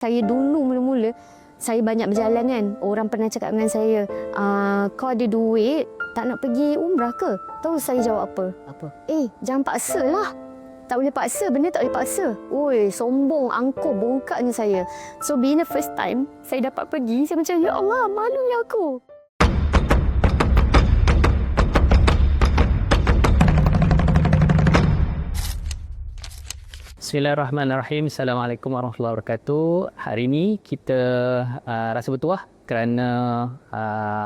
Saya dulu mula-mula, saya banyak berjalan kan. Orang pernah cakap dengan saya, kau ada duit, tak nak pergi umrah ke? Tahu saya jawab apa? Apa? Jangan paksa lah. Tak boleh paksa, benda tak boleh paksa. Oi, sombong, angkuh, bongkaknya saya. So, being the first time, saya dapat pergi, saya macam, ya Allah, malunya aku. Bismillahirrahmanirrahim. Assalamualaikum warahmatullahi wabarakatuh. Hari ini kita rasa bertuah kerana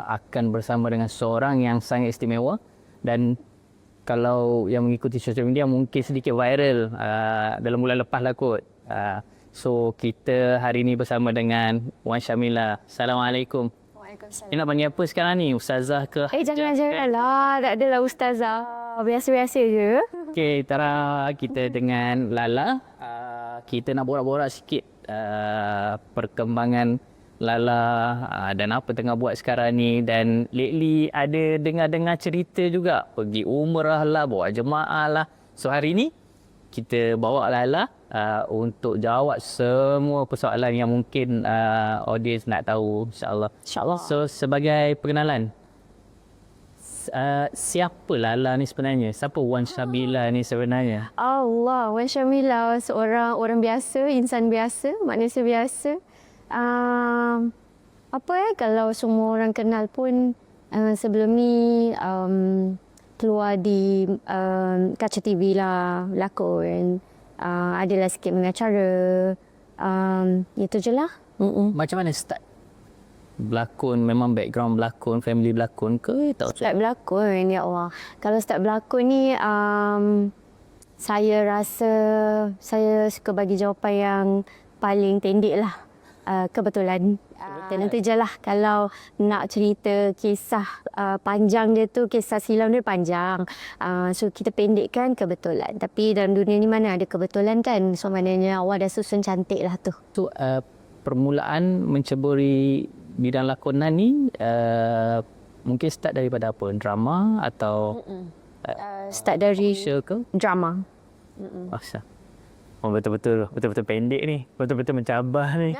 akan bersama dengan seorang yang sangat istimewa, dan kalau yang mengikuti sosial media mungkin sedikit viral dalam bulan lepas lah kot. So kita hari ini bersama dengan Wan Syamila. Assalamualaikum. Waalaikumsalam. Ni nak panggil apa sekarang ni? Ustazah ke? Janganlah. Tak adalah ustazah. Biasa-biasa je. Okey, Tara, kita dengan Lala. Kita nak borak-borak sikit perkembangan Lala dan apa tengah buat sekarang ni. Dan lately ada dengar-dengar cerita juga. Pergi umrah lah, bawa jemaah lah. So hari ni kita bawa Lala untuk jawab semua persoalan yang mungkin audience nak tahu, insyaAllah. InsyaAllah. So sebagai perkenalan, siapa Lala ni sebenarnya? Siapa Wan Syamila ni sebenarnya? Allah, Wan Syamila seorang orang biasa, insan biasa, manusia biasa. Kalau semua orang kenal pun sebelum ni keluar di kaca TV lah, lakon. Adalah sikit mengacara. Itu je lah. Macam mana start berlakon? Memang background berlakon, family berlakon ke? Start berlakon, ya Allah. Kalau start berlakon ni, saya rasa saya suka bagi jawapan yang paling pendek lah. Kebetulan. Nanti je lah kalau nak cerita kisah panjang dia tu, kisah silam dia panjang. So kita pendekkan kebetulan. Tapi dalam dunia ni mana ada kebetulan kan? So maknanya Allah dah susun cantik lah tu. So permulaan menceburi bidang lakonan ni mungkin start daripada apa? Drama atau Start dari show ke? drama. Masa. Oh, betul-betul pendek ni. Betul-betul mencabar ni.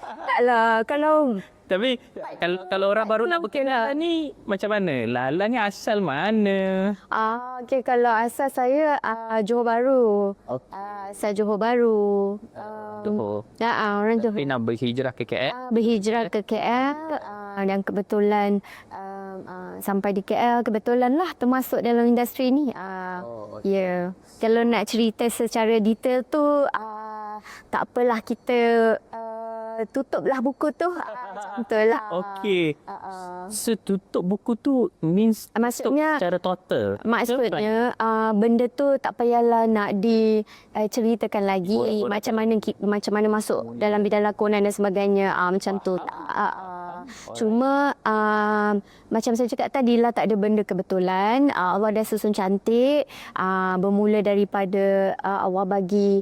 Taklah, kalau Tapi kalau orang baru nak berkenalan ni macam mana? Lala ni asal mana? okey, kalau asal saya Johor Bahru. Asal Johor Bahru. Johor. Orang Johor. Tapi nak berhijrah ke KL? Berhijrah ke KL dan kebetulan sampai di KL kebetulan lah termasuk dalam industri ni. Ya. Kalau nak cerita secara detail tu tak apalah, kita tutuplah buku tu. Macam tu lah. Okey. So tutup buku tu means Maksudnya secara total. Maksudnya benda tu tak payahlah nak diceritakan lagi. Macam mana masuk dalam bidang lakonan dan sebagainya. Macam tu. Cuma macam saya cakap tadi lah, tak ada benda kebetulan. Allah dah susun cantik. Bermula daripada Allah bagi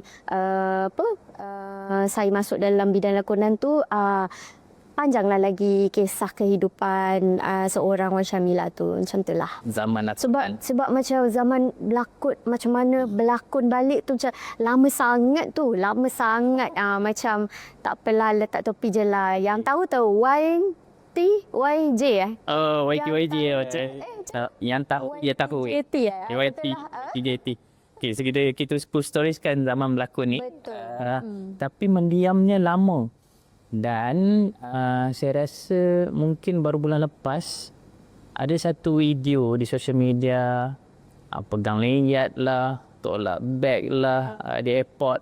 saya masuk dalam bidang lakonan tu. Panjanglah lagi kisah kehidupan seorang Wan Syamila tu. Macam tu lah. Zaman Sebab macam zaman berlakon, macam mana berlakon balik tu macam lama sangat tu. Lama sangat. Macam tak apalah, letak topi je lah. Yang tahu YJ YT macam yang tahu JT YT JT. Okey, so kita stories kan zaman berlakon ni. Betul. Tapi mendiamnya lama. Dan saya rasa mungkin baru bulan lepas ada satu video di sosial media, pegang lanyard lah, tolak beg lah di airport.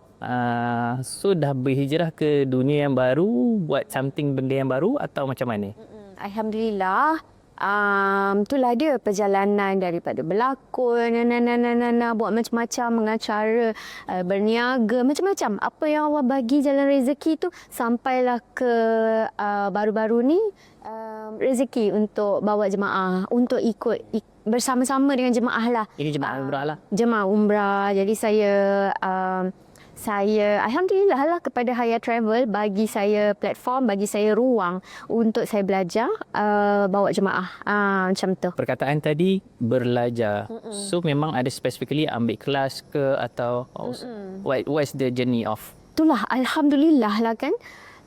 Sudah berhijrah ke dunia yang baru, buat something benda yang baru atau macam mana? Alhamdulillah. Itulah dia perjalanan daripada berlakon, buat macam-macam, mengacara, berniaga, macam-macam. Apa yang Allah bagi jalan rezeki tu, sampailah ke baru-baru ni rezeki untuk bawa jemaah, untuk ikut bersama-sama dengan jemaah lah. Ini jemaah umrah lah. Jemaah umrah. Jadi saya alhamdulillah lah kepada Haya Travel bagi saya platform, bagi saya ruang untuk saya belajar bawa jemaah. Macam tu. Perkataan tadi belajar. So memang ada specifically ambil kelas ke atau what's the journey of itulah alhamdulillah lah kan,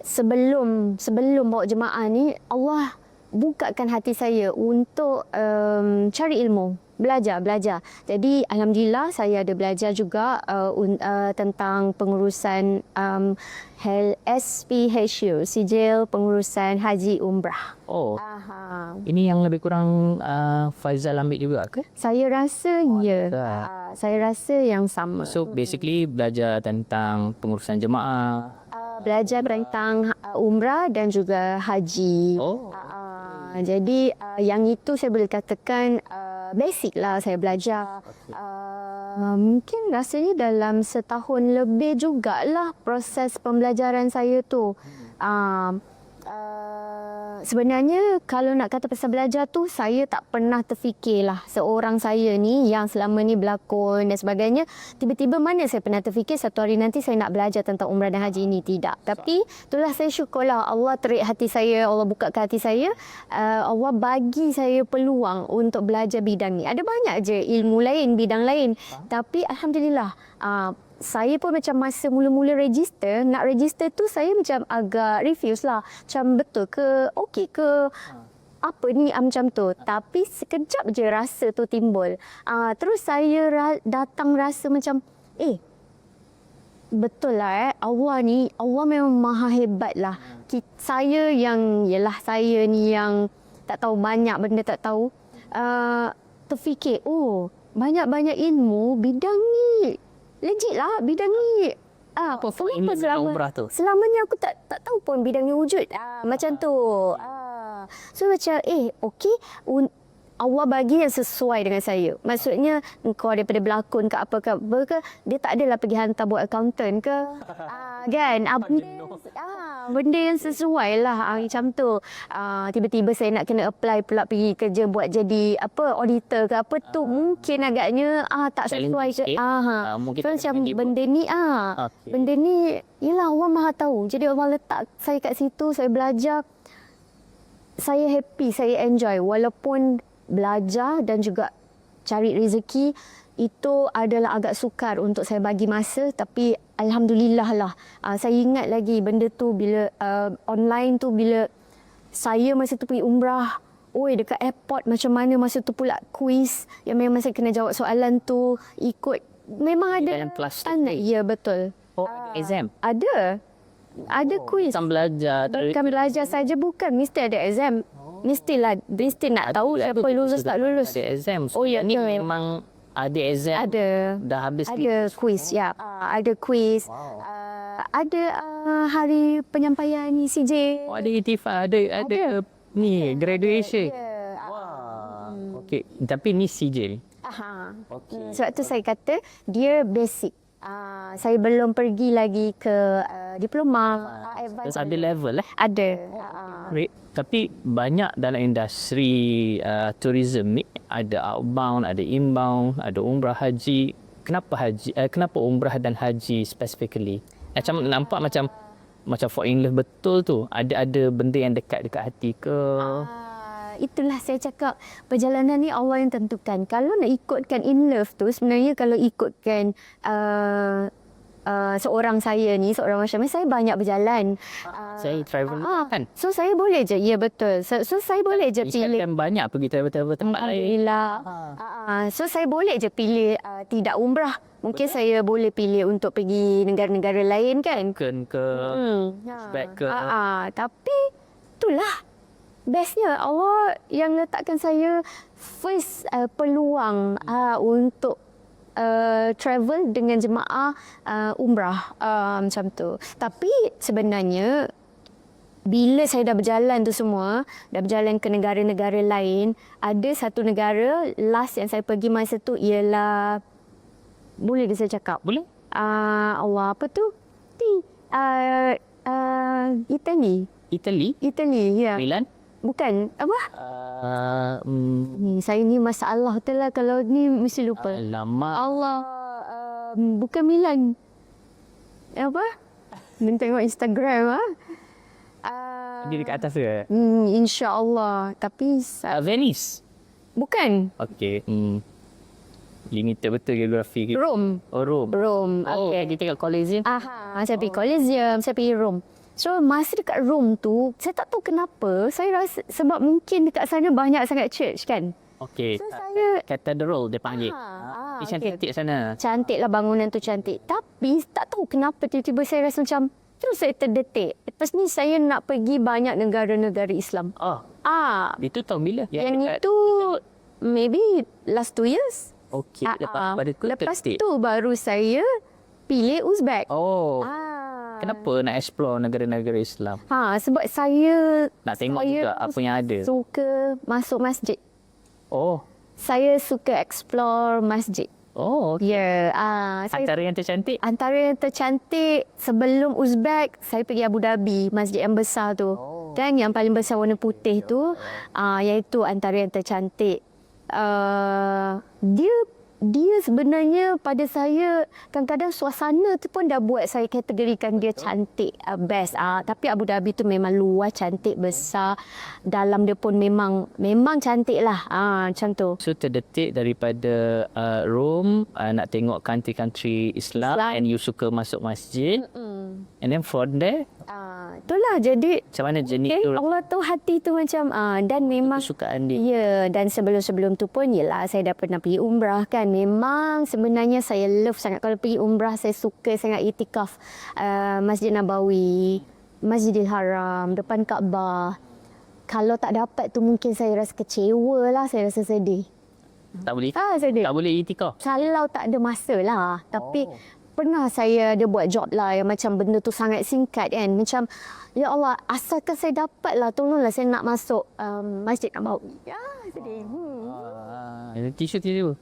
sebelum bawa jemaah ni Allah bukakan hati saya untuk cari ilmu, belajar. Jadi alhamdulillah saya ada belajar juga tentang pengurusan SPHU, Sijil Pengurusan Haji Umrah. Oh, ini yang lebih kurang Faizal ambil juga ke? Saya rasa saya rasa yang sama. So basically belajar tentang pengurusan jemaah. Belajar tentang umrah dan juga haji. Jadi yang itu saya boleh katakan basic lah saya belajar. Mungkin rasanya dalam setahun lebih jugalah proses pembelajaran saya tu. Sebenarnya kalau nak kata pasal belajar tu, saya tak pernah terfikirlah seorang saya ni yang selama ni berlakon dan sebagainya, tiba-tiba mana saya pernah terfikir satu hari nanti saya nak belajar tentang umrah dan haji ini. Tidak. Tapi itulah saya syukurlah Allah terik hati saya, Allah bukakan hati saya, Allah bagi saya peluang untuk belajar bidang ni. Ada banyak je ilmu lain, bidang lain. Tapi alhamdulillah, saya pun macam masa mula-mula nak register tu saya macam agak refuse lah. Macam betul ke, okey ke, apa ni macam tu. Tapi sekejap je rasa tu timbul. Terus saya datang rasa macam, betul lah Allah memang maha hebat lah. Saya ni yang tak tahu banyak benda, tak tahu. Terfikir, banyak-banyak ilmu bidang ni. Legit lah bidang ni. Selama ni aku tak tahu pun bidang ni wujud. Macam tu. So macam okey, Allah bagi yang sesuai dengan saya. Maksudnya kau daripada berlakon ke apa ke, dia tak adalah pergi hantar buat accountant ke. Kan? Benda yang sesuai lah macam tu. Tiba-tiba saya nak kena apply pula pergi kerja buat jadi auditor ke apa tu, mungkin agaknya tak sesuai ke. So macam benda ni benda ni yelah Allah Maha tahu. Jadi Allah letak saya kat situ, saya belajar. Saya happy, saya enjoy walaupun belajar dan juga cari rezeki itu adalah agak sukar untuk saya bagi masa, tapi alhamdulillah lah. Saya ingat lagi benda tu bila online tu, bila saya masa tu pergi umrah, dekat airport macam mana masa tu pula quiz yang memang saya kena jawab soalan tu, ikut memang ada standard. Ya betul. Ada exam? Ada quiz. Bukan belajar saja, bukan, mesti ada exam. Mesti nak tahu apa lulus tak lulus. Ada exam. Ni memang ada exam. Ada. Dah habis. Ada quiz, ya. Ada quiz. Ada hari penyampaian CJ. Ada itifak, ada ni graduation. Okey, tapi ni CJ. Sebab tu saya kata dia basic. Saya belum pergi lagi ke diploma. Terus ada level Ada. Tapi banyak dalam industri tourism ni, ada outbound, ada inbound, ada umrah haji. Kenapa umrah dan haji specifically? Macam nampak macam fall in love betul tu. Ada benda yang dekat hati ke? Itulah saya cakap, perjalanan ni Allah yang tentukan. Kalau nak ikutkan in love tu, sebenarnya kalau ikutkan seorang macam saya banyak berjalan. Saya travel kan. So saya boleh je, ya betul. So saya boleh je pilih. Kan banyak pergi travel tempat lain. Alhamdulillah. So saya boleh je pilih tidak umrah. Mungkin saya boleh pilih untuk pergi negara-negara lain kan. Ke back ke. Tapi itulah bestnya Allah yang letakkan saya first peluang untuk travel dengan jemaah umrah macam tu. Tapi sebenarnya bila saya dah berjalan tu semua, dah berjalan ke negara-negara lain, ada satu negara last yang saya pergi masa tu ialah, boleh dia saya cakap? Boleh. Allah, apa tu? Itali, ya. Milan? Bukan. Apa? Saya ni masalah tu lah. Kalau ni mesti lupa. Alamak. Allah. Bukan Milan. Apa? Dia tengok Instagram. Dia dekat atas ke? InsyaAllah. Tapi... Venice? Bukan. Okey. Limited betul geografi. Rome. Oh, Rome. Rome. Oh, Okay. dia tengok Colosseum. Saya pergi Colosseum, saya pergi Rome. So masa dekat Rome tu, saya tak tahu kenapa, saya rasa sebab mungkin dekat sana banyak sangat church kan. Okey. So saya Cathedral dia panggil. Ah, Cantik sana. cantik lah bangunan tu cantik. Tapi tak tahu kenapa tiba-tiba saya rasa macam terus saya terdetik. Lepas ni saya nak pergi banyak negara-negara Islam. Oh, Ah, itu tahun bila? yang dekat- itu maybe last 2 years. Okey, lepas pada tu Lepas terdetik. tu baru saya pilih Uzbek. Oh, Ah. kenapa nak explore negara-negara Islam? Sebab saya Nak tengok saya juga apa yang ada. suka masuk masjid. Oh, Saya suka explore masjid. oh, Ya, saya antara yang tercantik. antara yang tercantik sebelum Uzbek, saya pergi Abu Dhabi, masjid yang besar tu. Dan yang paling besar warna putih tu, iaitu antara yang tercantik. Dia sebenarnya pada saya kadang-kadang suasana tu pun dah buat saya kategorikan dia cantik, best. Tapi Abu Dhabi tu memang luas, cantik, besar. Dalam dia pun memang cantik lah. Macam tu. So terdetik daripada Rome, nak tengok country-country Islam, and you suka masuk masjid. And then from there, Itulah jadi macam mana jenis tu? Allah tahu hati tu macam dan memang Kesukaan dia. ya, dan sebelum-sebelum tu pun yelah saya dah pernah pergi umrah kan. Memang sebenarnya saya love sangat kalau pergi umrah, saya suka sangat itikaf Masjid Nabawi, Masjidil Haram, depan Kaabah. Kalau tak dapat tu mungkin saya rasa kecewa lah, saya rasa sedih. Tak boleh. Sedih. Tak boleh itikaf. Kalau tak ada masa lah. Tapi pernah saya ada buat job lah yang macam benda tu sangat singkat kan. Macam, ya Allah, asalkan saya dapat lah, tolonglah saya nak masuk Masjid Nabawi. Ya, sedih. Tisu-tisu.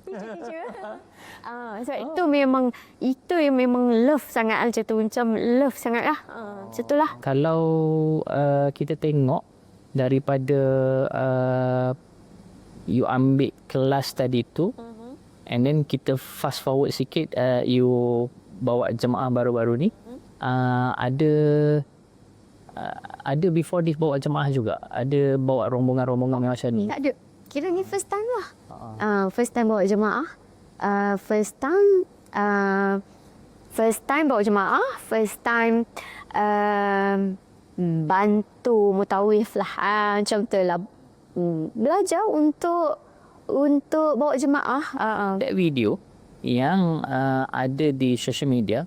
Sebab itu yang memang love sangat lah macam tu. Macam love sangat lah. Macam tu lah. Kalau kita tengok daripada you ambil kelas tadi tu, and then kita fast forward sikit, you bawa jemaah baru-baru ni, ada before this bawa jemaah juga, ada bawa rombongan-rombongan yang macam ni. Tak ada. Kira ni first time lah. First time bawa jemaah. First time bawa jemaah. First time bantu mutawif lah. Macam tu lah. Belajar untuk bawa jemaah. That video yang ada di social media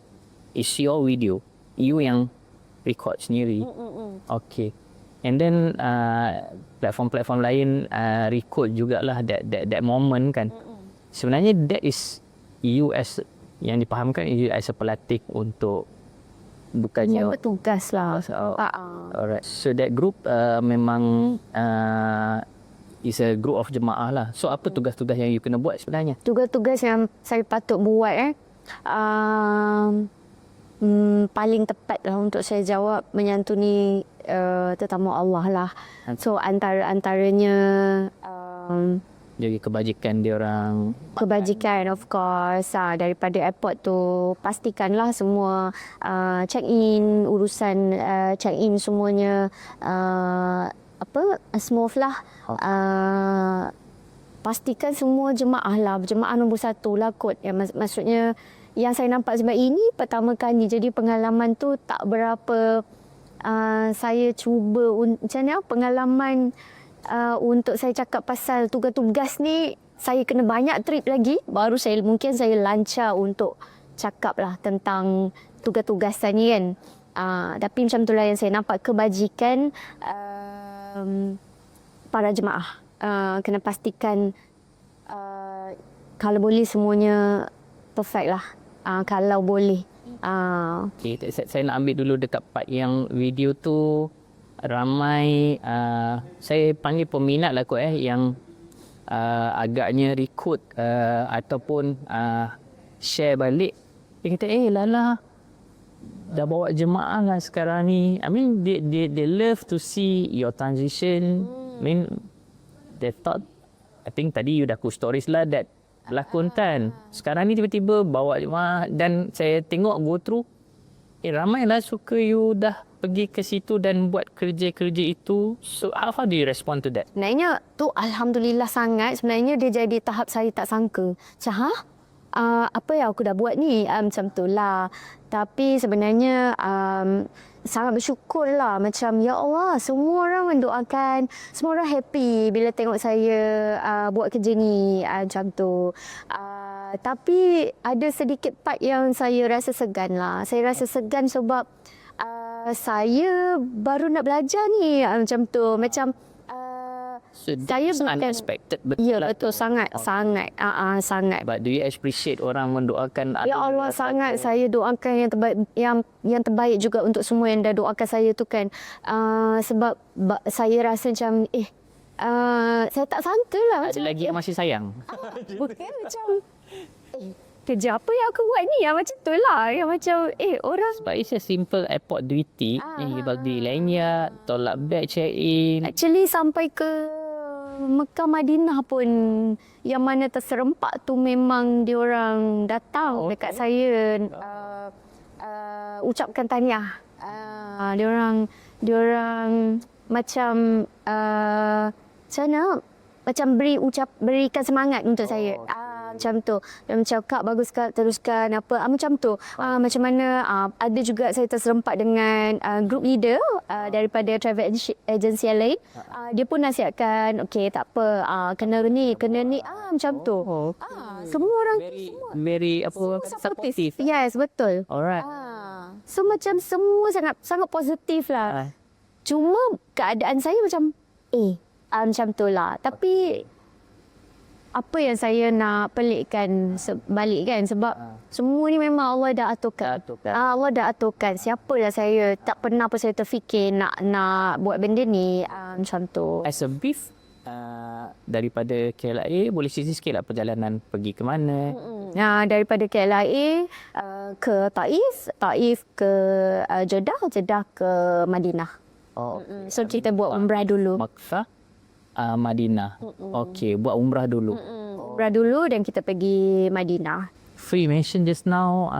is your video. You yang record sendiri. Okay. And then platform-platform lain record jugalah that moment kan. Sebenarnya that is you as yang dipahamkan you as a pelatih untuk bukannya Bertugas lah. Alright. So that group memang is a group of jemaah lah. So apa tugas-tugas yang you kena buat sebenarnya? Tugas-tugas yang saya patut buat paling tepat lah untuk saya jawab menyantuni tetamu Allah lah. So antaranya Jadi kebajikan dia orang. kebajikan of course. Daripada airport tu pastikanlah semua check in, urusan check in semuanya smooth lah. Pastikan semua jemaah lah, jemaah nombor 1 lah kot. Maksudnya yang saya nampak sebab ini pertama kali, jadi pengalaman tu tak berapa saya cuba macam ni pengalaman untuk saya cakap pasal tugas-tugas ni. Saya kena banyak trip lagi baru mungkin saya lancar untuk cakap lah tentang tugas-tugasan ni kan. Tapi macam itulah yang saya nampak kebajikan para jemaah. Kena pastikan kalau boleh semuanya perfect lah. Kalau boleh. Okay, saya nak ambil dulu dekat part yang video tu ramai saya panggil peminat lah kot yang agaknya record ataupun share balik. Dia kata Lala dah bawa jemaah lah sekarang ni. I mean they love to see your transition. I mean they thought, I think tadi you dah cool stories lah that berlakon kan. Sekarang ni tiba-tiba bawa jemaah dan saya tengok go through ramailah suka you dah pergi ke situ dan buat kerja-kerja itu. So how do you respond to that? Sebenarnya tu alhamdulillah sangat. Sebenarnya dia jadi tahap saya tak sangka. Macam, apa yang aku dah buat ni? Macam tu lah. Tapi sebenarnya sangat bersyukur lah. Macam, ya Allah, semua orang mendoakan. Semua orang happy bila tengok saya buat kerja ni. Macam tu. Tapi ada sedikit part yang saya rasa segan lah. Saya rasa segan sebab saya baru nak belajar ni. Macam tu. Macam So saya that's bukan, unexpected. ya betul, sangat. Sangat. Sangat. But do you appreciate orang mendoakan? Ya Allah, sangat saya doakan yang terbaik, yang terbaik juga untuk semua yang dah doakan saya tu kan. Sebab saya rasa macam saya tak sangka lah. Ada lagi yang masih sayang? Bukan macam kerja apa yang aku buat ni, yang macam tu lah. Yang macam orang. Sebab it's a simple airport duty. Bagi lainnya, tolak bag, check in. Actually sampai ke Mekah Madinah pun yang mana terserempak tu memang diorang datang dekat saya ucapkan tahniah. Diorang macam macam mana? Macam berikan semangat untuk saya. Macam tu. Dia macam, Kak bagus Kak, teruskan apa. Macam tu. Macam mana ada juga saya terserempak dengan group leader daripada travel agency yang lain. Dia pun nasihatkan, okey tak apa, kena ni. Macam tu. Semua orang Very supportive. Yes, betul. Alright. So macam semua sangat positif lah. Cuma keadaan saya macam macam tu lah. Tapi apa yang saya nak pelikkan balik kan, sebab semua ni memang Allah dah aturkan. Allah dah aturkan. Siapalah saya, tak pernah pun saya terfikir nak buat benda ni. Macam tu. As a brief, daripada KLIA, boleh cerita sikit lah perjalanan pergi ke mana? Daripada KLIA ke Taif ke Jeddah ke Madinah. So kita buat umrah dulu. Makkah, Madinah. Okey, buat umrah dulu. Umrah dulu dan kita pergi Madinah. You mention just now,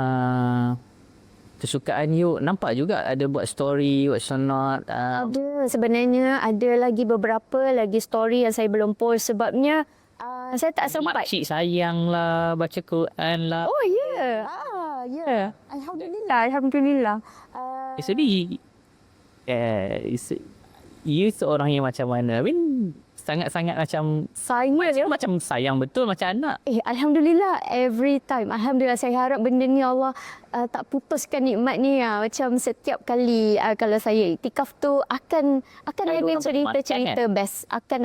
kesukaan you, nampak juga ada buat story, whatnot. Ada, sebenarnya ada lagi beberapa lagi story yang saya belum post sebabnya saya tak sempat. Makcik sayang lah, baca Quran lah. Oh ya. Ya. Alhamdulillah. Actually, you seorang yang macam mana? I mean, sangat-sangat macam macam sayang betul macam anak. Alhamdulillah, every time. Alhamdulillah, saya harap benda ni Allah tak putuskan nikmat ni. Macam setiap kali kalau saya iktikaf tu akan ada cerita-cerita best. Akan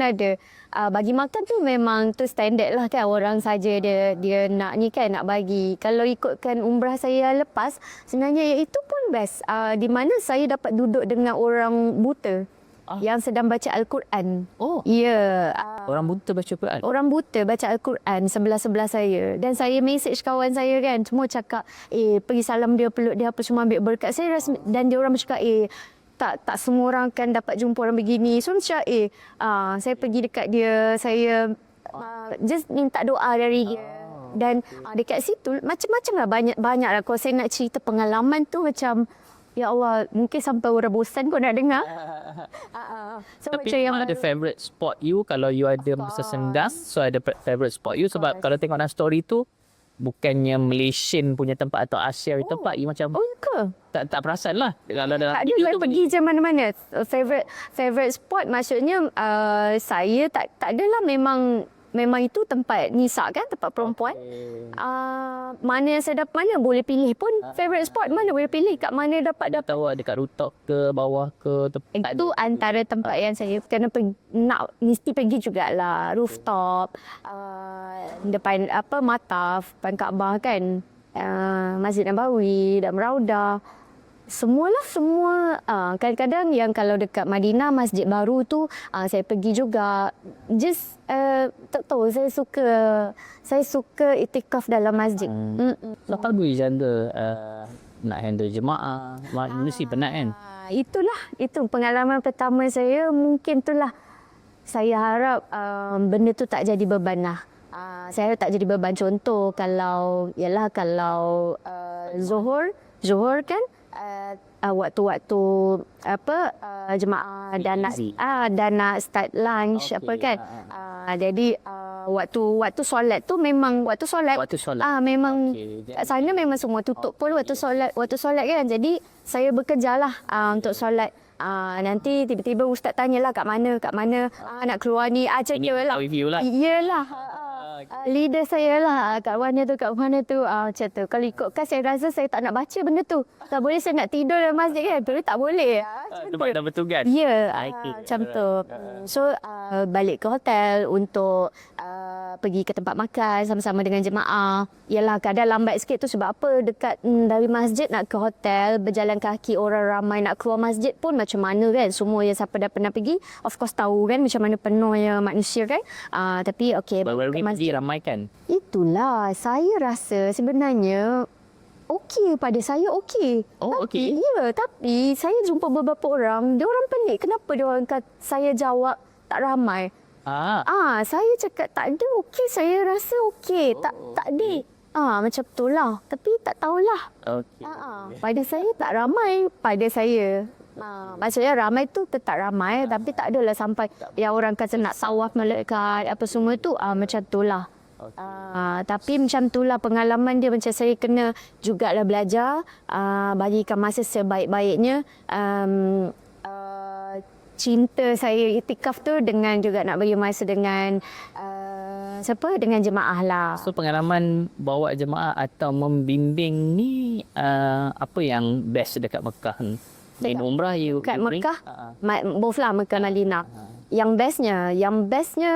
ada. Bagi makan tu memang tu standard lah kan. Orang saja dia nak ni kan, nak bagi. Kalau ikutkan umrah saya lepas, sebenarnya itu pun best. Di mana saya dapat duduk dengan orang buta yang sedang baca Al-Quran. Ya. Orang buta baca Quran? Orang buta baca Al-Quran sebelah-sebelah saya. Dan saya message kawan saya kan, semua cakap, pergi salam dia, peluk dia, apa semua, ambil berkat. Saya rasa, dan dia orang bercakap, tak semua orang akan dapat jumpa orang begini. So macam, saya pergi dekat dia, saya just minta doa dari dia. Dan dekat situ, macam-macam lah, banyak lah. Kalau saya nak cerita pengalaman tu macam, ya Allah, mungkin sampai orang bosan kau nak dengar. So, tapi macam yang ada favourite spot you kalau you ada masa senggang? So ada favourite spot you sebab kalau tengok dalam story tu bukannya Malaysian punya tempat atau Asia punya tempat, you macam ke? tak perasan lah. Kalau dalam Tak ada, saya pergi je mana-mana. Favorite spot maksudnya saya tak adalah, memang itu tempat nisa kan, tempat perempuan. Mana yang saya dapat, mana boleh pilih pun. Favorite spot mana boleh pilih, kat mana dapat. Tahu ada kat rooftop ke bawah ke tempat. Itu antara tempat yang saya kena mesti pergi jugalah. Rooftop, depan Mataf, depan Kaabah kan. Masjid Nabawi dan Raudah. Semua. Kadang-kadang yang kalau dekat Madinah, Masjid Baru tu saya pergi juga. Just tak tahu, saya suka iktikaf dalam masjid. Lepas gue janda nak handle jemaah, mesti penat kan? Itu pengalaman pertama saya. Mungkin itulah saya harap benda tu tak jadi beban lah. Saya harap tak jadi beban. Contoh kalau Zuhur kan waktu-waktu jemaah dah nak start lunch apa kan. Jadi waktu solat tu memang waktu solat memang kat sana memang semua tutup pun waktu solat kan. Jadi saya bekerjalah untuk solat. Nanti tiba-tiba ustaz tanyalah kat mana nak keluar ni. Ceritalah. Iyalah. Leader saya lah kat mana tu macam tu. Kalau ikutkan saya rasa saya tak nak baca benda tu. Tak boleh saya nak tidur dalam masjid kan. Tapi tak boleh. Tempat dah bertugas. Ya, macam tu. So balik ke hotel untuk pergi ke tempat makan sama-sama dengan jemaah. Yalah kadang lambat sikit tu sebab apa, dekat dari masjid nak ke hotel berjalan kaki, orang ramai, nak keluar masjid pun macam mana kan. Semua yang siapa dah pernah pergi of course tahu kan macam mana penuhnya manusia kan. Tapi okey, baru ni pergi ramai kan. Itulah saya rasa sebenarnya okey, pada saya okey. Okey. Ya, tapi saya jumpa beberapa orang, dia orang pelik. Kenapa dia orang kata saya jawab tak ramai? Saya cakap tak ada, okey, saya rasa okey. Tak ada. Macam tu lah. Tapi tak tahulah. Okey. Pada saya tak ramai. Pada saya. Maksudnya ramai tu tetap ramai. Tapi tak adalah sampai yang orang kata nak tawaf malaikat apa semua tu. Macam tu lah. Tapi macam itulah pengalaman dia. Macam saya kena jugalah belajar, bagikan masa sebaik-baiknya. Cinta saya iktikaf tu dengan juga nak bagi masa dengan dengan jemaah lah. So pengalaman bawa jemaah atau membimbing ni apa yang best dekat Mekah ni? In umrah kat Mekah, both lah, Mekah Madinah. Yang bestnya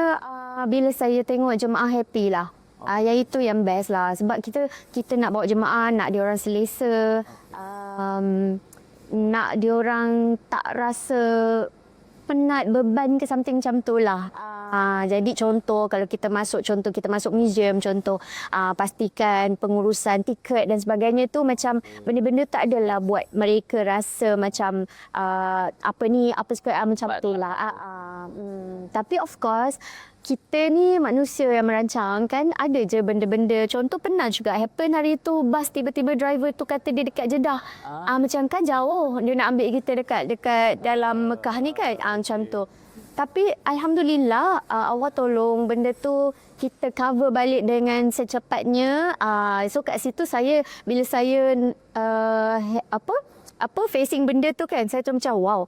bila saya tengok jemaah happy lah. Yang itu yang best lah. Sebab kita nak bawa jemaah, nak diorang selesa, nak diorang tak rasa penat, beban ke something macam tu lah. Jadi contoh kalau kita masuk museum pastikan pengurusan tiket dan sebagainya tu macam benda-benda tak adalah buat mereka rasa macam macam tu lah. Tapi of course kita ni manusia yang merancang kan, ada je benda-benda. Contoh pernah juga happen hari tu, bas tiba-tiba driver tu kata dia dekat Jeddah. Macam kan jauh, dia nak ambil kita dekat dalam Mekah ni kan. Macam tu. Tapi alhamdulillah Allah tolong benda tu kita cover balik dengan secepatnya. So kat situ bila saya facing benda tu kan, saya macam wow,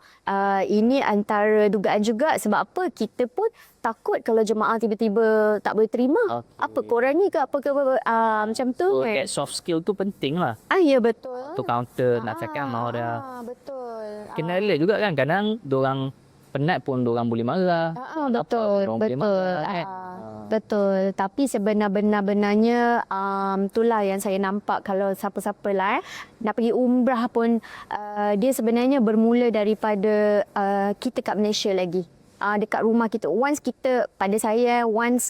ini antara dugaan juga. Sebab apa, kita pun takut kalau jemaah tiba-tiba tak boleh terima. Apa korang ni ke apa ke macam tu. So that soft skill tu penting lah. Ya betul. Tu counter nak cakap mau dia. Betul. Kena relate juga kan, kadang diorang penat pun diorang boleh marah. Betul. Betul. Tapi sebenar-benarnya itulah yang saya nampak kalau siapa-siapa lah nak pergi umrah pun dia sebenarnya bermula daripada kita kat Malaysia lagi. Dekat rumah kita. Once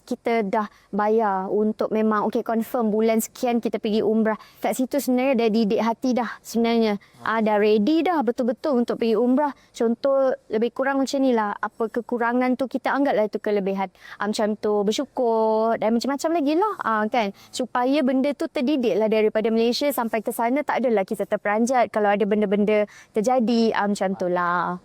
kita dah bayar untuk memang confirm bulan sekian kita pergi umrah. Kat situ sebenarnya dah didik hati dah sebenarnya. Dah ready dah betul-betul untuk pergi umrah. Contoh lebih kurang macam ni lah. Apa kekurangan tu kita anggaplah itu kelebihan. Macam tu, bersyukur dan macam-macam lagi lah. Kan? Supaya benda tu terdidik lah daripada Malaysia sampai ke sana. Tak adalah kita terperanjat kalau ada benda-benda terjadi. Macam tu lah.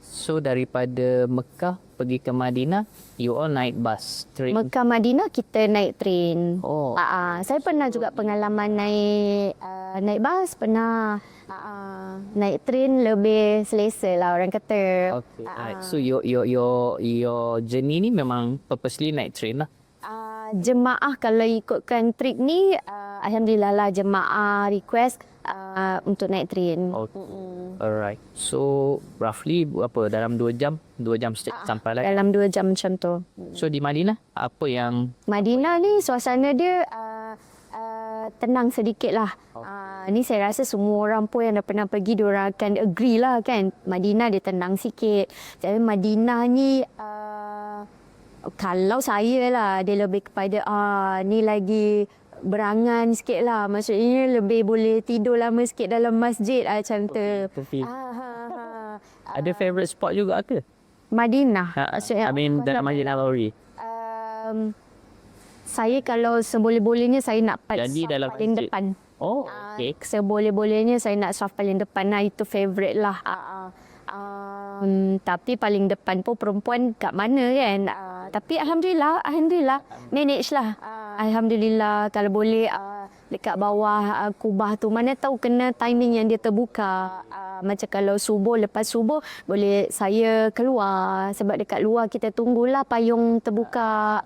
So daripada Mekah pergi ke Madinah, you all naik bus, train? Mekah Madinah kita naik train. Saya pernah juga pengalaman naik bus, pernah naik train lebih selesa lah orang kata. So your journey ni memang purposely naik train lah? Jemaah kalau ikutkan trip ni, alhamdulillah lah jemaah request untuk naik train. Alright. So roughly apa, dalam 2 jam sampai lah? Dalam 2 jam macam tu. So di Madinah apa yang? Madinah ni suasana dia tenang sedikit lah. Ni saya rasa semua orang pun yang dah pernah pergi diorang akan agree lah kan. Madinah dia tenang sikit. Jadi Madinah ni kalau saya lah dia lebih kepada ni lagi berangan sikit lah. Maksudnya lebih boleh tidur lama sikit dalam masjid macam tu. Ada favourite spot juga ke? Madinah. Dalam Masjid Nabawi. Saya kalau seboleh-bolehnya saya nak Jadi dalam paling masjid, depan. Oh, okey. Seboleh-bolehnya saya nak saf paling depan lah. Itu favourite lah. Tapi paling depan pun perempuan kat mana kan. Tapi Alhamdulillah manage lah. Alhamdulillah kalau boleh dekat bawah kubah tu. Mana tahu kena timing yang dia terbuka. Macam kalau subuh, lepas subuh boleh saya keluar. Sebab dekat luar kita tunggulah payung terbuka.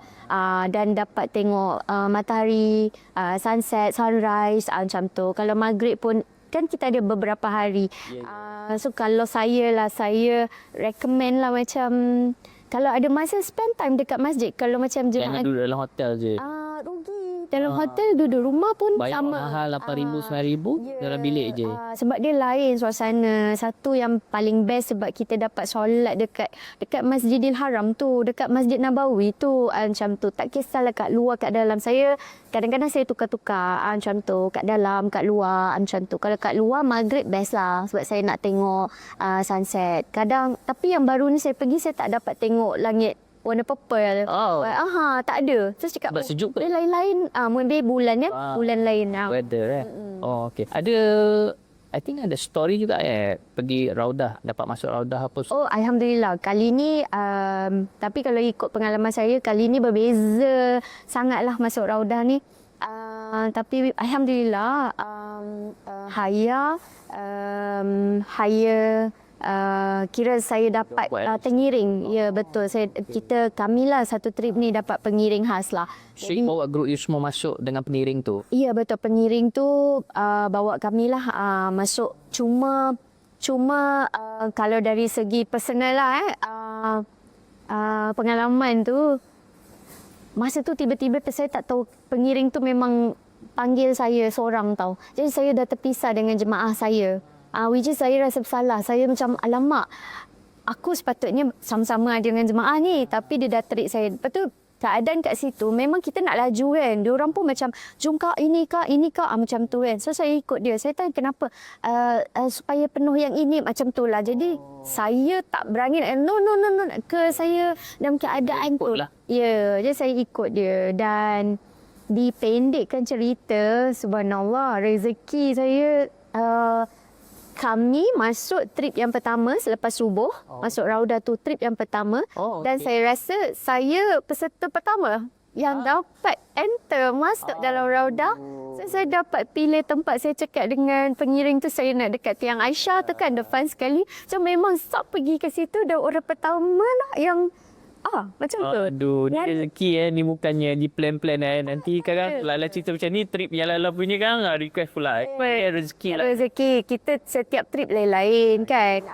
Dan dapat tengok matahari, sunset, sunrise macam tu. Kalau maghrib pun kan kita ada beberapa hari. So kalau saya recommend lah macam kalau ada masa spend time dekat masjid. Kalau macam Jangan duduk dalam hotel je. rugi. Dalam hotel duduk rumah pun Bayar sama. mahal 8,000, 9,000 dalam bilik je. Sebab dia lain suasana. Satu yang paling best sebab kita dapat solat dekat Masjidil Haram tu, dekat Masjid Nabawi tu macam tu. Tak kisahlah kat luar kat dalam. Saya kadang-kadang saya tukar-tukar macam tu, kat dalam, kat luar macam tu. Kalau kat luar maghrib best lah sebab saya nak tengok sunset. Kadang tapi yang baru ni saya pergi saya tak dapat tengok langit warna purple. Tak ada. Terus cakap Sebab sejuk ke? dia lain-lain. Mungkin bulan ya. Bulan lain. Weather Oh, okey. I think ada story juga pergi Raudah, dapat masuk Raudah apa. Oh, Alhamdulillah. Kali ni, tapi kalau ikut pengalaman saya, kali ni berbeza sangatlah masuk Raudah ni. Tapi Alhamdulillah, Haya, kira saya dapat pengiring. Ya, betul. Kamilah satu trip ni dapat pengiring khas lah. So, bawa group you semua masuk dengan pengiring tu? Ya, betul. Pengiring tu bawa kamilah masuk. Cuma kalau dari segi personal lah pengalaman tu, masa tu tiba-tiba saya tak tahu pengiring tu memang panggil saya seorang tau. Jadi saya dah terpisah dengan jemaah saya. Which is saya rasa bersalah. Saya macam, alamak, aku sepatutnya sama-sama dengan jemaah ni. Tapi dia dah terik saya. Lepas tu, keadaan kat situ, memang kita nak laju kan. Diorang pun macam, jom kak, ini kak, macam tu kan. So, saya ikut dia. Saya tanya kenapa? Supaya penuh yang ini, macam tu lah. Jadi, saya tak berani. No. Ke saya dalam keadaan tu. Ya, jadi saya ikut dia. Dan dipendekkan cerita, subhanallah, rezeki saya... kami masuk trip yang pertama selepas subuh. Masuk Raudah tu trip yang pertama. Dan saya rasa saya peserta pertama yang dapat enter masuk dalam Raudah. So, saya dapat pilih tempat. Saya cakap dengan pengiring tu, saya nak dekat Tiang Aisyah tu kan, depan sekali. So memang stop pergi ke situ dan orang pertama lah yang macam tu. Aduh, ni rezeki ni bukannya di plan-plan nanti kadang Lala cerita macam ni, trip yang Lala punya kan request pula. Rezeki lah. Rezeki. Kita setiap trip lain-lain kan.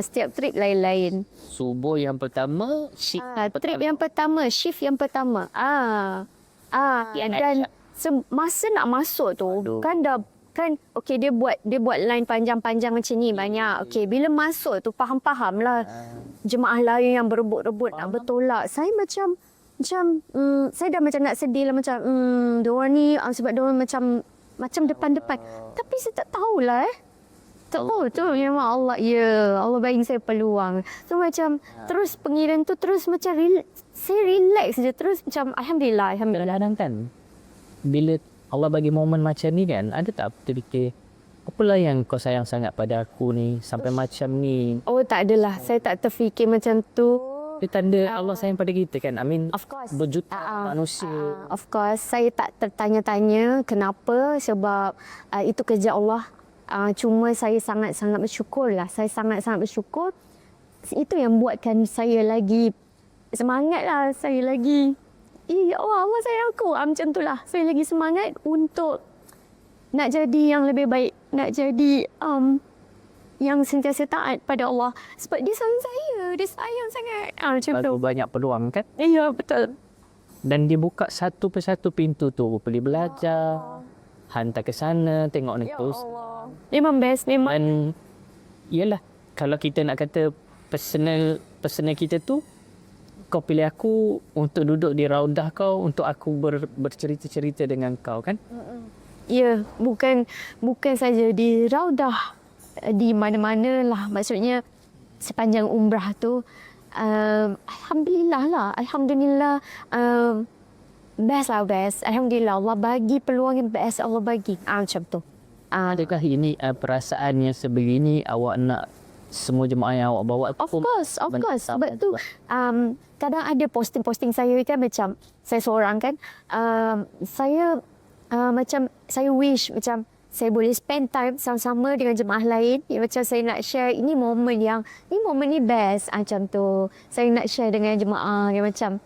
Setiap trip lain-lain. Subuh yang pertama, shift trip yang pertama, shift yang pertama. Dan masa nak masuk tu okey dia buat line panjang-panjang macam ni banyak. Okey, bila masuk tu faham lah jemaah lain yang berebut-rebut nak bertolak. Saya macam saya dah macam nak sedih lah macam diorang ni sebab diorang macam depan-depan. Tapi saya tak tahulah tak tahu tu memang Allah. Ya, Allah bagi saya peluang. So macam terus pengiring tu terus macam saya relax je terus macam alhamdulillah. Kadang-kadang kan bila Allah bagi momen macam ni kan, ada tak terfikir apalah yang kau sayang sangat pada aku ni sampai macam ni? Oh, tak adalah. Saya tak terfikir macam tu. Dia tanda Allah sayang pada kita kan. I mean, of course. Berjuta manusia. Of course. Saya tak tertanya-tanya kenapa sebab itu kerja Allah. Cuma saya sangat-sangat bersyukur lah. Saya sangat-sangat bersyukur. Itu yang buatkan saya lagi semangat lah. Saya lagi ya Allah, Allah sayang aku. Macam tu lah. Saya lagi semangat untuk nak jadi yang lebih baik. Nak jadi yang sentiasa taat pada Allah. Sebab dia sayang saya. Dia sayang sangat. Macam tu. Banyak peluang kan? Ya, betul. Dan dia buka satu persatu pintu tu. Boleh belajar. Hantar ke sana. Tengok ni terus. Memang best. Memang. Dan yelah. Kalau kita nak kata personal kita tu, kau pilih aku untuk duduk di Raudah kau, untuk aku bercerita-cerita dengan kau kan? Ya, bukan saja di Raudah, di mana-mana lah. Maksudnya sepanjang umrah tu, alhamdulillah lah. Alhamdulillah best lah, best. Alhamdulillah, Allah bagi peluang yang best, Allah bagi. Macam tu. Adakah ini perasaan yang sebegini awak nak semua jemaah yang awak bawa tu Of course. Sebab tu, juga? kadang ada posting-posting saya kan macam, saya seorang kan, saya macam, saya wish macam, saya boleh spend time sama-sama dengan jemaah lain. Macam saya nak share, ini momen ni best. Macam tu. Saya nak share dengan jemaah yang macam,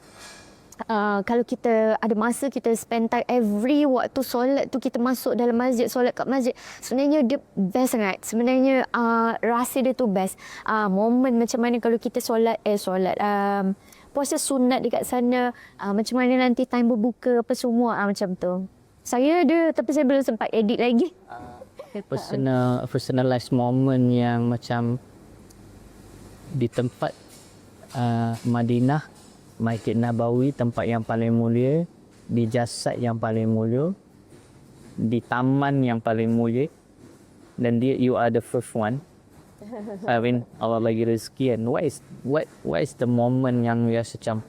kalau kita ada masa, kita spend time every waktu solat tu, kita masuk dalam masjid, solat kat masjid. Sebenarnya dia best sangat. Sebenarnya rasa dia tu best. Momen macam mana kalau kita solat, puasa sunat dekat sana, macam mana nanti time berbuka apa semua, macam tu. Saya ada, tapi saya belum sempat edit lagi. Personalized moment yang macam di tempat Madinah, Masjid Nabawi, tempat yang paling mulia, di jasad yang paling mulia, di taman yang paling mulia, dan you are the first one. I mean, Allah bagi rezeki, and what is the moment yang you rasa macam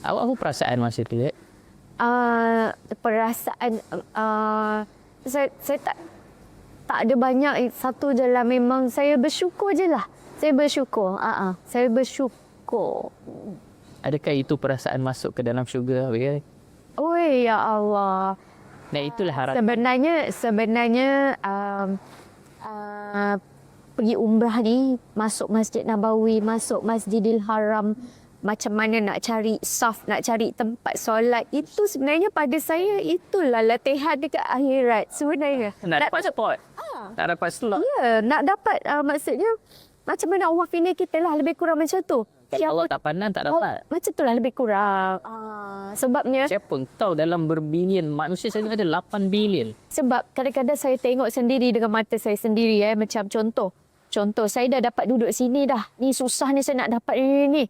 apa perasaan masa tu? Perasaan saya tak ada banyak, satu je lah, memang saya bersyukur je lah. Saya bersyukur. Saya bersyukur. Adakah itu perasaan masuk ke dalam syurga? Oi, ya Allah. Dan itulah harapan. Sebenarnya pergi umrah ni, masuk Masjid Nabawi, masuk Masjidil Haram, macam mana nak cari saf, nak cari tempat solat, itu sebenarnya pada saya itulah latihan dekat akhirat sebenarnya. Nak dapat spot. Nak dapat slot. Ya, nak dapat maksudnya macam mana Allah pilih kita lah, lebih kurang macam tu. Kalau Allah tak pandang, tak dapat. Macam tu lah lebih kurang. Sebabnya Siapa tahu dalam berbilion manusia, saya ada 8 bilion. sebab kadang-kadang saya tengok sendiri dengan mata saya sendiri, macam contoh saya dah dapat duduk sini dah. Ni susah ni saya nak dapat ni.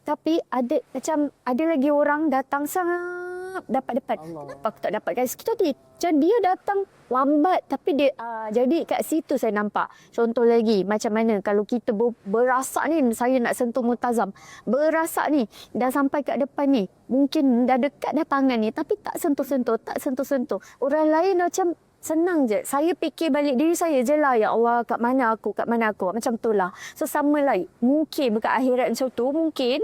Tapi ada lagi orang datang sangat dapat depan. Kenapa aku tak dapat? Kita macam dia datang lambat, tapi dia jadi kat situ saya nampak. Contoh lagi, macam mana kalau kita berasak ni, saya nak sentuh multazam. Berasak ni, dah sampai kat depan ni. Mungkin dah dekat dah tangan ni, tapi tak sentuh-sentuh. Orang lain macam senang je. Saya fikir balik diri saya je lah. Ya Allah, kat mana aku? Macam tu lah. So, sama lah. Mungkin dekat akhirat macam tu, mungkin.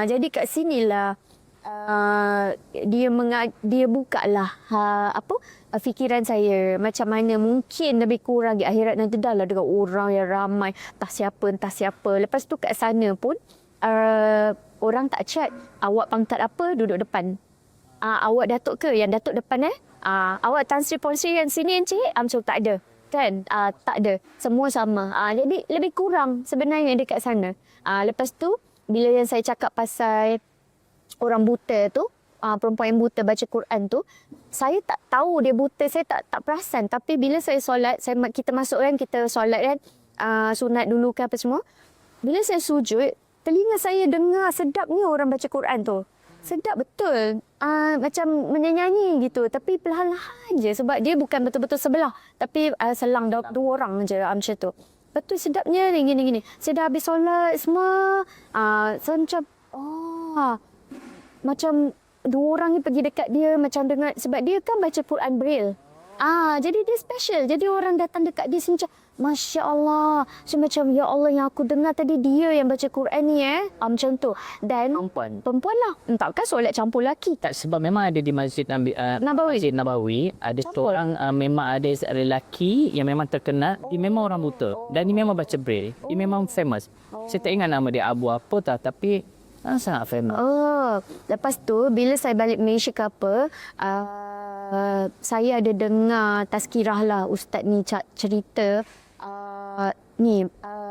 Jadi kat sinilah dia buka lah fikiran saya. Macam mana mungkin lebih kurang di akhirat nanti dah lah dengan orang yang ramai. Entah siapa. Lepas tu kat sana pun, orang tak chat. Awak pangkat apa? Duduk depan. Awak datuk ke? Yang datuk depan awak Tan Sri Puan Sri yang sini Encik? Macam tak ada. Kan? Tak ada. Semua sama. Jadi lebih kurang sebenarnya dekat sana. Lepas tu, bila yang saya cakap pasal orang buta tu, perempuan yang buta baca Quran tu, saya tak tahu dia buta, saya tak perasan. Tapi bila saya solat, kita masuk kan, kita solat kan, sunat dulu ke apa semua. Bila saya sujud, telinga saya dengar sedapnya orang baca Quran tu. Sedap betul. Macam menyanyi gitu. Tapi perlahan-lahan je. Sebab dia bukan betul-betul sebelah. Tapi selang dua orang je macam tu. Betul sedapnya ni gini-gini. Saya dah habis solat semua. Saya macam, macam dua orang ni pergi dekat dia. Macam dengar. Sebab dia kan baca Quran Braille. Jadi dia special. Jadi orang datang dekat dia macam, Masya Allah. So macam, ya Allah, yang aku dengar tadi dia yang baca Quran ni macam tu. Dan perempuan lah. Takkan solat campur lelaki. Tak, sebab memang ada di Masjid Nabawi. Masjid Nabawi ada seorang memang ada lelaki yang memang terkenal. Dia memang orang buta. Dan dia memang baca Braille. Dia memang famous. Saya tak ingat nama dia Abu apa tak, tapi sangat famous. Lepas tu bila saya balik Malaysia ke apa, saya ada dengar tazkirah lah ustaz ni cerita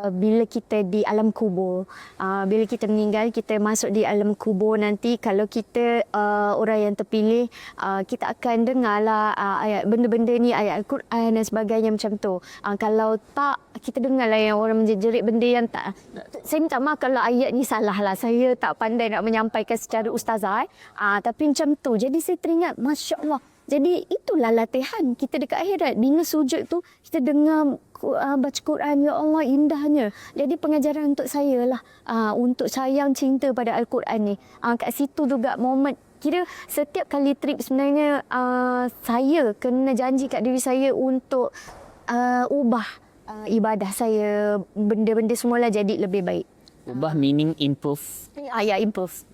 bila kita di alam kubur, bila kita meninggal, kita masuk di alam kubur nanti, kalau kita orang yang terpilih, kita akan dengar lah ayat benda-benda ni, ayat Al-Quran dan sebagainya macam tu. Kalau tak, kita dengar lah yang orang menjerit benda yang tak. Saya minta maaf kalau ayat ni salah lah. Saya tak pandai nak menyampaikan secara ustazah. Tapi macam tu. Jadi saya teringat, Masya Allah. Jadi itulah latihan kita dekat akhirat. Bila sujud tu, kita dengar baca Quran, ya Allah, indahnya. Jadi pengajaran untuk saya lah, untuk sayang cinta pada Al-Quran ni. Kat situ juga momen Kira setiap kali trip sebenarnya saya kena janji kat diri saya untuk ubah ibadah saya, benda-benda semualah jadi lebih baik. Ubah meaning improve. Ya, improve.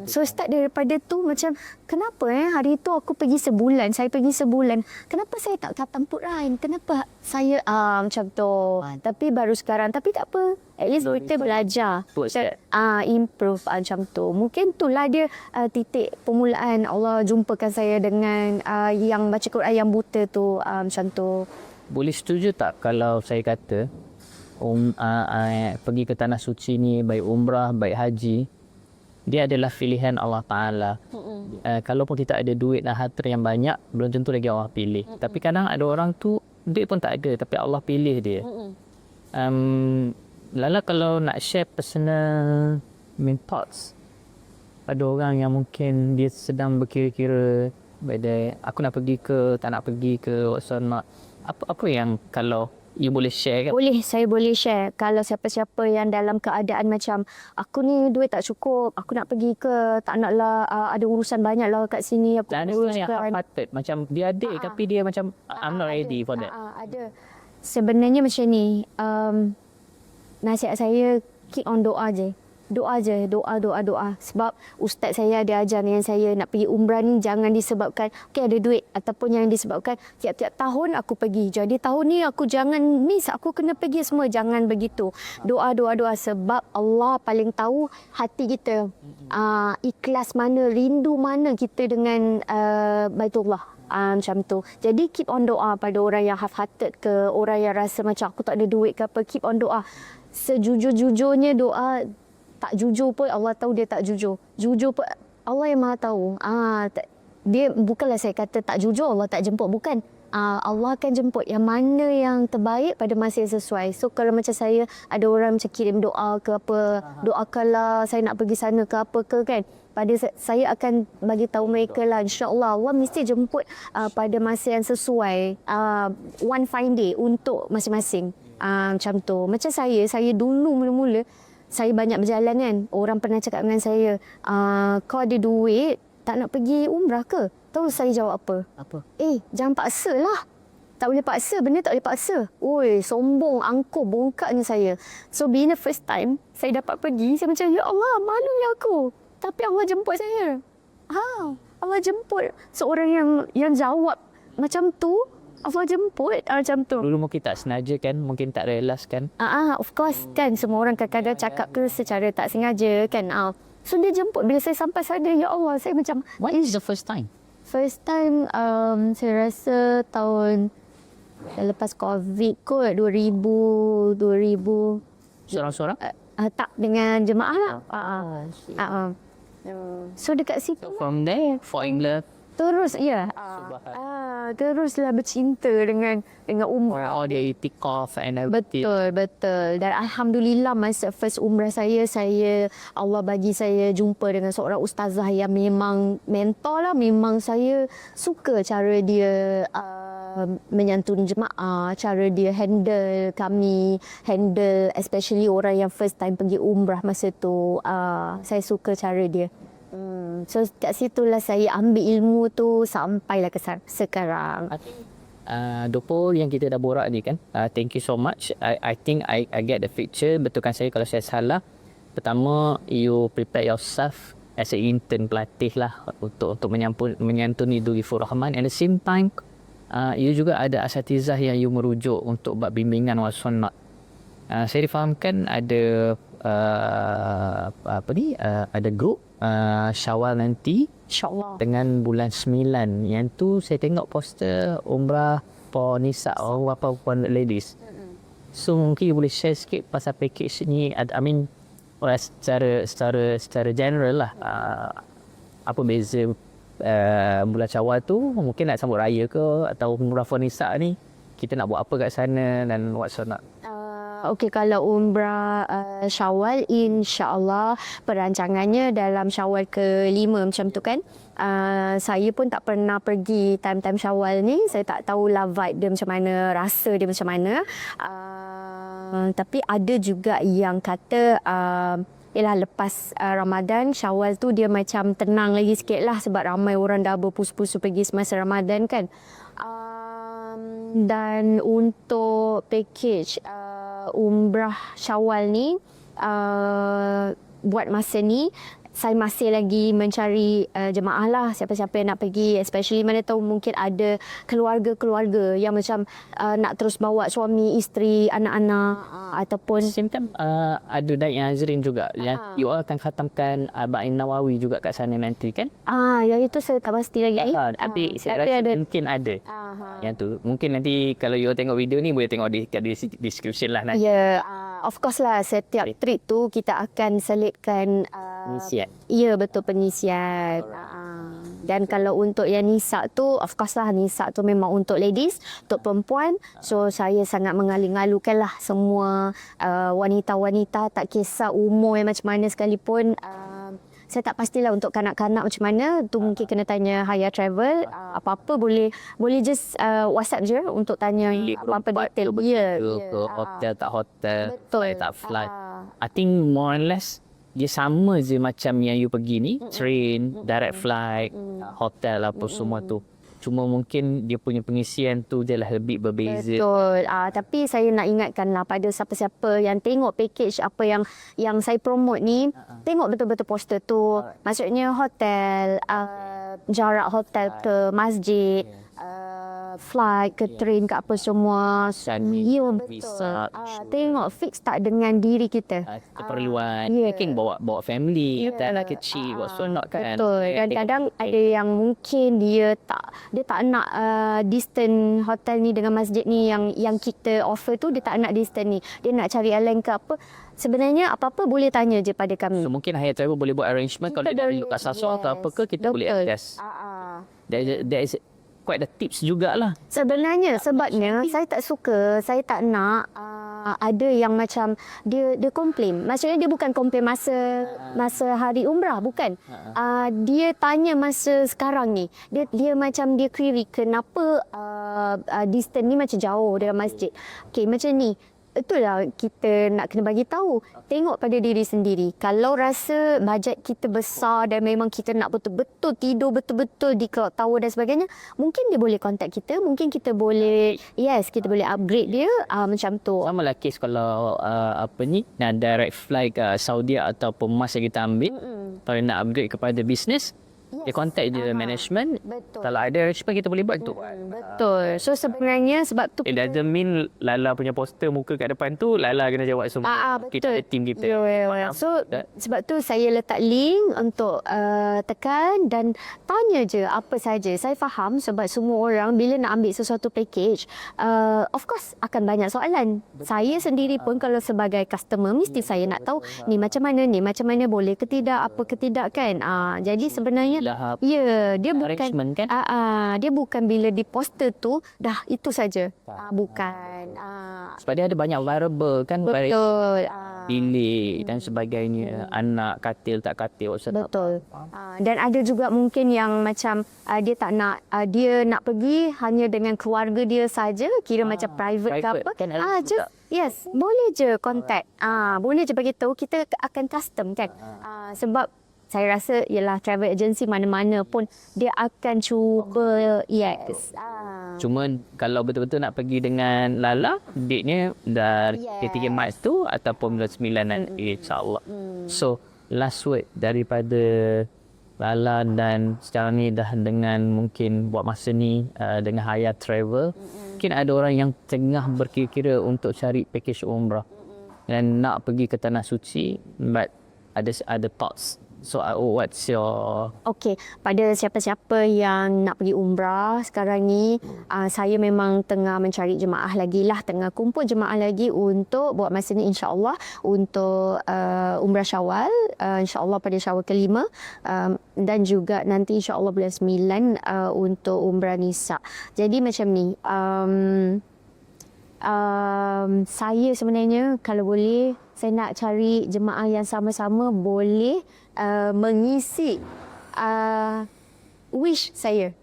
So start daripada tu macam kenapa hari tu aku pergi sebulan, saya pergi sebulan. Kenapa saya tak khatam Quran? Kenapa saya macam tu. Tapi baru sekarang, tapi tak apa. At least kita belajar. Improve macam tu. Mungkin itulah dia titik permulaan Allah jumpakan saya dengan yang baca Quran yang buta tu macam tu. Boleh setuju tak kalau saya kata pergi ke tanah suci ni, baik umrah, baik haji, dia adalah pilihan Allah Ta'ala. Kalaupun kita ada duit dan harta yang banyak, belum tentu lagi Allah pilih. Tapi kadang ada orang tu duit pun tak ada, tapi Allah pilih dia. Lala kalau nak share personal thoughts pada orang yang mungkin dia sedang berkira-kira whether aku nak pergi ke, tak nak pergi ke, what's not, apa yang kalau you boleh share kan? Boleh, saya boleh share. Kalau siapa-siapa yang dalam keadaan macam aku ni duit tak cukup, aku nak pergi ke, tak naklah ada urusan banyak lah kat sini. Aku Dan ada orang yang half-hearted, macam dia ada tapi dia macam I'm not ready for that. Ada. Sebenarnya macam ni, nasihat saya keep on doa je. Doa je, doa. Sebab ustaz saya ada ajar yang saya nak pergi umrah ni jangan disebabkan ada duit, ataupun yang disebabkan tiap-tiap tahun aku pergi. Jadi tahun ni aku jangan miss, aku kena pergi semua. Jangan begitu. Doa sebab Allah paling tahu hati kita. Ikhlas mana, rindu mana kita dengan Baitullah. Macam tu. Jadi keep on doa pada orang yang half-hearted ke, orang yang rasa macam aku tak ada duit ke apa, keep on doa. Sejujur-jujurnya doa. Tak jujur pun Allah tahu dia tak jujur. Jujur pun Allah yang Maha tahu. Dia bukanlah saya kata tak jujur Allah tak jemput, bukan. Allah akan jemput yang mana yang terbaik pada masa yang sesuai. So kalau macam saya ada orang macam kirim doa ke apa, doakanlah saya nak pergi sana ke apa ke kan. Pada saya akan bagi tahu mereka lah, insya-Allah Allah mesti jemput pada masa yang sesuai, one fine day untuk masing-masing. Macam tu. Macam saya dulu mula-mula saya banyak berjalan kan. Orang pernah cakap dengan saya, kau ada duit, tak nak pergi umrah ke? Tahu saya jawab apa? Apa? Jangan paksa lah. Tak boleh paksa, benda tak boleh paksa. Oi, sombong, angkuh, bongkaknya saya. So, being the first time, saya dapat pergi, saya macam, ya Allah, malunya aku. Tapi Allah jemput saya. Allah jemput seorang yang jawab macam tu. Allah jemput macam tu. Dulu mungkin tak senaja kan, mungkin tak realise kan. Of course kan, semua orang kadang-kadang cakap ke secara tak sengaja kan. So dia jemput, bila saya sampai sana, ya Allah, saya macam. What is the first time? First time saya rasa tahun lepas COVID kot, 2000. Seorang-seorang? Tak, dengan jemaah lah. So dekat situ. So from there, fall in love. Terus, teruslah bercinta dengan umrah. All the itikaf and everything. Betul. Dan Alhamdulillah masa first umrah saya Allah bagi saya jumpa dengan seorang ustazah yang memang mentor lah. Memang saya suka cara dia menyantuni jemaah, cara dia handle kami, handle especially orang yang first time pergi umrah masa tu. Saya suka cara dia. So kat situlah saya ambil ilmu tu sampailah ke sekarang. Dopol yang kita dah borak ni kan, thank you so much. I think I get the picture. Betulkan saya kalau saya salah. Pertama, you prepare yourself as a intern, pelatih lah untuk menyantuni Dulifur Rahman. At the same time, you juga ada asatizah yang you merujuk untuk buat bimbingan wal sunnah. Saya difahamkan ada ada grup Syawal nanti, InsyaAllah. dengan bulan 9. Yang tu saya tengok poster umrah for nisa or perempuan ladies. So mungkin you boleh share sikit pasal package ni. I mean secara general lah, apa beza bulan Syawal tu, mungkin nak sambut raya ke, atau umrah for nisa ni kita nak buat apa kat sana dan what's not. Okey, kalau umrah Syawal, insya-Allah perancangannya dalam Syawal ke-5 macam tu kan. Saya pun tak pernah pergi time-time Syawal ni. Saya tak tahulah vibe dia macam mana, rasa dia macam mana. Tapi ada juga yang kata Yelah lepas Ramadan, Syawal tu dia macam tenang lagi sikit lah sebab ramai orang dah berpusu-pusu pergi semasa Ramadan kan. Dan untuk package umrah Syawal ni, buat masa ni saya masih lagi mencari jemaah lah, siapa-siapa yang nak pergi, especially mana tahu mungkin ada keluarga-keluarga yang macam nak terus bawa suami, isteri, anak-anak ataupun Same time ada Daik Nazrin juga yang you all akan khatamkan Arba'in Nawawi juga kat sana nanti kan? yang itu saya tak pasti lagi. Tapi saya rasa mungkin ada. Yang tu mungkin nanti kalau you all tengok video ni boleh tengok di description lah nanti. Ya, of course lah, setiap trip tu kita akan selitkan Pengisian. Ya, betul, pengisian. Dan kalau untuk yang nisak tu, of course lah, nisak tu memang untuk ladies, untuk perempuan. So saya sangat mengalu-ngalukan lah semua wanita-wanita, tak kisah umur yang macam mana sekalipun. Saya tak pastilah untuk kanak-kanak macam mana. Tu mungkin kena tanya Haya Travel. Apa-apa boleh just WhatsApp je untuk tanya apa-apa detail. Ya. Ke hotel tak hotel, Betul. flight tak flight. I think more or less dia sama je macam yang you pergi ni, train, direct flight, hotel apa semua tu. Cuma mungkin dia punya pengisian tu je lah lebih berbeza. Betul. Tapi saya nak ingatkanlah pada siapa-siapa yang tengok package apa yang saya promote ni, tengok betul-betul poster tu. Maksudnya hotel, jarak hotel ke masjid, flight ke train ke apa semua. Ya, betul. Visa, Tengok fix tak dengan diri kita. keperluan. Ya. Mungkin bawa family, anak kecil, whatnot kan. Betul. Kadang-kadang ada yang mungkin dia tak nak distance hotel ni dengan masjid ni yang kita offer tu, dia tak nak distance ni. Dia nak cari airline ke apa. Sebenarnya apa-apa boleh tanya je pada kami. So mungkin Haya Travel boleh buat arrangement kalau dia nak duduk kat Sasol atau apa ke, kita boleh adjust. There is quite the tips jugalah. Sebenarnya sebabnya saya tak suka, saya tak nak ada yang macam dia komplain. Maksudnya dia bukan komplain masa hari umrah, bukan. Dia tanya masa sekarang ni. Dia macam dia query kenapa distance ni macam jauh dengan masjid. Okey, macam ni. Itulah kita nak kena bagi tahu. Tengok pada diri sendiri. Kalau rasa bajet kita besar dan memang kita nak betul-betul tidur betul-betul di clock tower dan sebagainya, mungkin dia boleh contact kita, mungkin kita boleh kita boleh upgrade dia macam tu. Sama lah case kalau nak direct flight ke Saudi ataupun mas yang kita ambil. Kalau nak upgrade kepada bisnes, dia contact je management. Betul. Kalau ada arrangement kita boleh buat tu. Betul. So sebenarnya sebab tu It doesn't mean Lala punya poster muka kat depan tu Lala kena jawab semua. betul. Kita ada team kita. So sebab tu saya letak link untuk tekan dan tanya je apa saja. Saya faham sebab semua orang bila nak ambil sesuatu package, of course akan banyak soalan. Saya sendiri pun kalau sebagai customer mesti saya nak tahu ni macam mana boleh ke tidak, apa ke tidak kan. Jadi sebenarnya dia bukan kan? dia bukan bila di poster tu dah itu saja. Bukan. Sebab dia ada banyak variable kan. Betul. Delay dan sebagainya. Anak katil tak katil. Betul. Dan ada juga mungkin yang macam dia tak nak, dia nak pergi hanya dengan keluarga dia saja, kira macam private ke apa. Kan ada juga. Yes, boleh je contact. Boleh je bagi tahu, kita akan custom kan. Sebab saya rasa ialah travel agency mana-mana pun dia akan cuba Cuma kalau betul-betul nak pergi dengan Lala, date-nya dari 3 Mac tu ataupun bulan 9 nanti insya-Allah. So last word daripada Lala dan sekarang ni dah dengan mungkin buat masa ni dengan Haya Travel. Mungkin ada orang yang tengah berkira-kira untuk cari package umrah dan nak pergi ke Tanah Suci, but ada thoughts. So what's your... Okey, pada siapa-siapa yang nak pergi umrah sekarang ni, saya memang tengah mencari jemaah lagi lah, tengah kumpul jemaah lagi untuk buat masa ni insya-Allah untuk umrah Syawal, insya-Allah pada Syawal ke-5, dan juga nanti insya-Allah bulan 9 untuk umrah Nisa. Jadi macam ni, saya sebenarnya kalau boleh saya nak cari jemaah yang sama-sama boleh mengisi wish saya.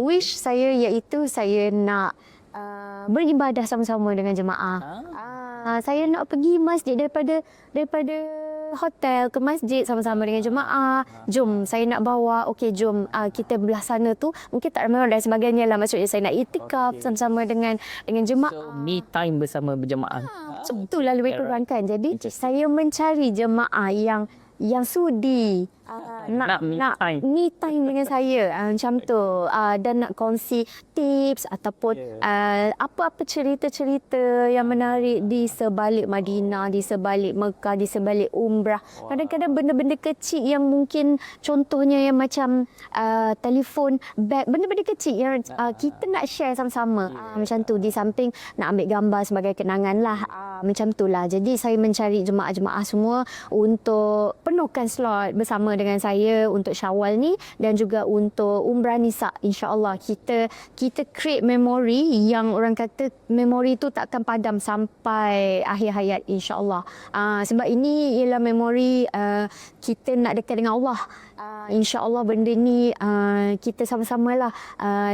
Wish saya iaitu saya nak beribadah sama-sama dengan jemaah. Saya nak pergi masjid daripada hotel, ke masjid sama-sama dengan jemaah. Jom, saya nak bawa. Okey, jom kita belah sana tu. Mungkin tak ramai orang dan sebagainya lah. Maksudnya saya nak itikaf sama-sama dengan jemaah. So, me time bersama berjemaah. Macam itulah lebih kurang kan. Jadi saya mencari jemaah yang sudi Nak me time. me time dengan saya macam tu, dan nak kongsi tips ataupun apa-apa cerita-cerita yang menarik di sebalik Madinah, di sebalik Mekah, di sebalik umrah. Kadang-kadang benda-benda kecil yang mungkin contohnya yang macam telefon, beg, benda-benda kecil yang kita nak share sama-sama. Macam tu, di samping nak ambil gambar sebagai kenangan lah. Macam tu lah. Jadi saya mencari jemaah-jemaah semua untuk penuhkan slot bersama dengan saya untuk Syawal ni dan juga untuk Umrah Nisa. InsyaAllah kita create memori yang orang kata memori tu takkan padam sampai akhir hayat, insyaAllah. Sebab ini ialah memori kita nak dekat dengan Allah. InsyaAllah benda ni kita sama-samalah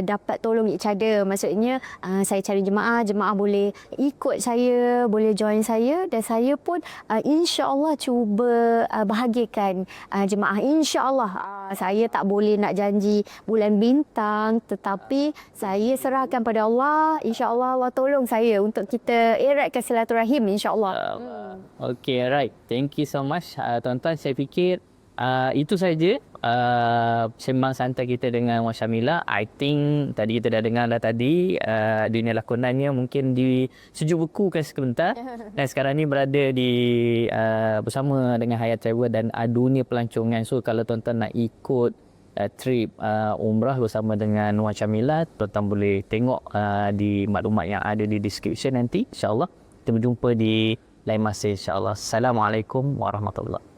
dapat tolong each other. Maksudnya saya cari jemaah boleh ikut saya, boleh join saya, dan saya pun insyaAllah cuba bahagikan jemaah. InsyaAllah saya tak boleh nak janji bulan bintang, tetapi saya serahkan pada Allah. InsyaAllah Allah tolong saya untuk kita eratkan silaturahim, insyaAllah. Okay, alright. Thank you so much. Tuan-tuan, saya fikir itu saja sembang santai kita dengan Wan Syamila. I think tadi kita dah dengar dah tadi dunia lakonannya mungkin disejuk-bekukan sebentar dan sekarang ni berada di bersama dengan Hayat Travel dan dunia pelancongan. So kalau tuan-tuan nak ikut trip umrah bersama dengan Wan Syamila, tuan-tuan boleh tengok di maklumat yang ada di description nanti. InsyaAllah kita berjumpa di lain masa, insyaAllah. Assalamualaikum warahmatullahi